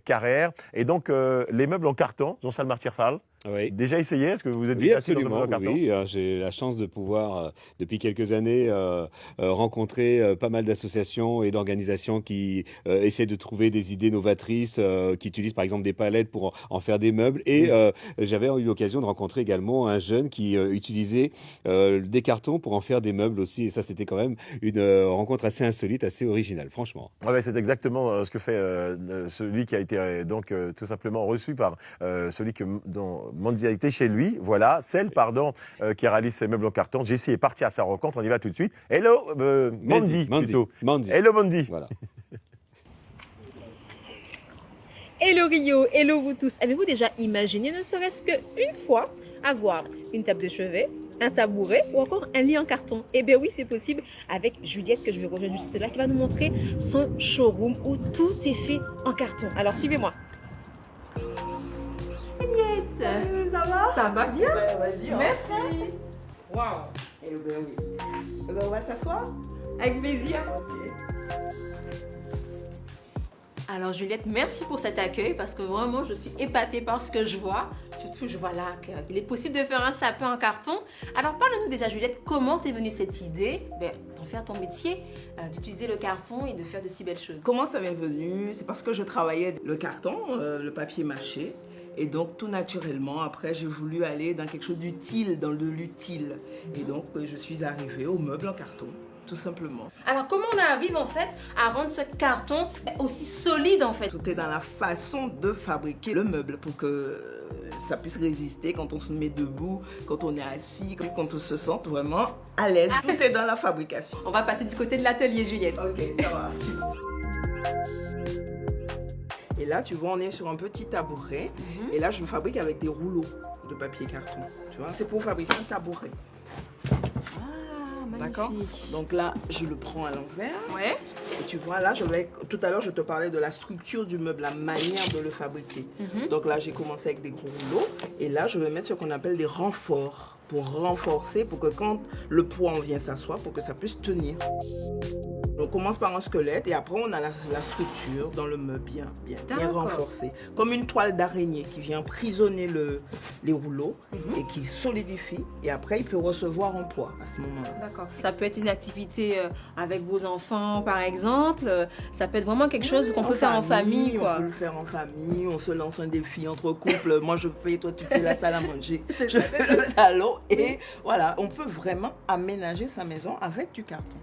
Carrère. Et donc, les meubles en carton, Jean-Charles Martirfal. Oui. Déjà essayé? Est-ce que vous êtes Oui, déjà assis dans un absolument. meuble en carton? Oui, j'ai la chance de pouvoir, depuis quelques années, rencontrer pas mal d'associations et d'organisations qui essaient de trouver des idées novatrices, qui utilisent par exemple des palettes pour en faire des meubles. Et j'avais eu l'occasion de rencontrer également un jeune qui utilisait des cartons pour en faire des meubles aussi. Et ça, c'était quand même une rencontre assez insolite, assez originale, franchement. Ah ouais, c'est exactement ce que fait celui qui a été tout simplement reçu par celui dont Mandy a été chez lui. Voilà, celle, pardon, qui réalise ses meubles en carton. Jessie est partie à sa rencontre, on y va tout de suite. Hello, Mandy, plutôt. Mandy. Hello, Mandy. Voilà. Hello Rio, hello vous tous. Avez-vous déjà imaginé, ne serait-ce qu'une fois, avoir une table de chevet, un tabouret ou encore un lit en carton? Eh bien oui, c'est possible avec Juliette que je vais rejoindre juste là, qui va nous montrer son showroom où tout est fait en carton. Alors suivez-moi. Juliette, Ça va? ça va bien? Ben, vas-y. Merci. Waouh, Eh ben oui. Eh ben, on va s'asseoir? avec plaisir. Ok. Alors Juliette, merci pour cet accueil parce que vraiment je suis épatée par ce que je vois. Surtout je vois là qu'il est possible de faire un sapin en carton. Alors parle-nous déjà Juliette, comment t'es venue cette idée d'en faire ton métier, d'utiliser le carton et de faire de si belles choses? Comment ça m'est venu? C'est parce que je travaillais le carton, le papier mâché. Et donc tout naturellement, après j'ai voulu aller dans quelque chose d'utile, dans de l'utile. Et donc je suis arrivée au meuble en carton. Tout simplement. Alors comment on arrive en fait à rendre ce carton aussi solide en fait? Tout est dans la façon de fabriquer le meuble pour que ça puisse résister quand on se met debout, quand on est assis, quand on se sent vraiment à l'aise. Tout est dans la fabrication. On va passer du côté de l'atelier Juliette. Ok, ça va. Et là, tu vois, on est sur un petit tabouret. Et là, je le fabrique avec des rouleaux de papier carton. Tu vois, c'est pour fabriquer un tabouret. D'accord? Donc là, je le prends à l'envers. Ouais. Et tu vois, là, tout à l'heure, je te parlais de la structure du meuble, la manière de le fabriquer. Donc là, j'ai commencé avec des gros rouleaux. Et là, je vais mettre ce qu'on appelle des renforts pour renforcer, pour que quand le poids en vient s'asseoir, pour que ça puisse tenir. On commence par un squelette et après on a la structure dans le meuble bien renforcée. Comme une toile d'araignée qui vient emprisonner les rouleaux et qui solidifie. Et après il peut recevoir un poids à ce moment-là. D'accord. Ça peut être une activité avec vos enfants par exemple. Ça peut être vraiment quelque chose qu'on peut faire en famille. On peut le faire en famille. On se lance un défi entre couples. Moi je fais, toi tu fais la salle à manger. Je fais le salon. Et voilà, on peut vraiment aménager sa maison avec du carton.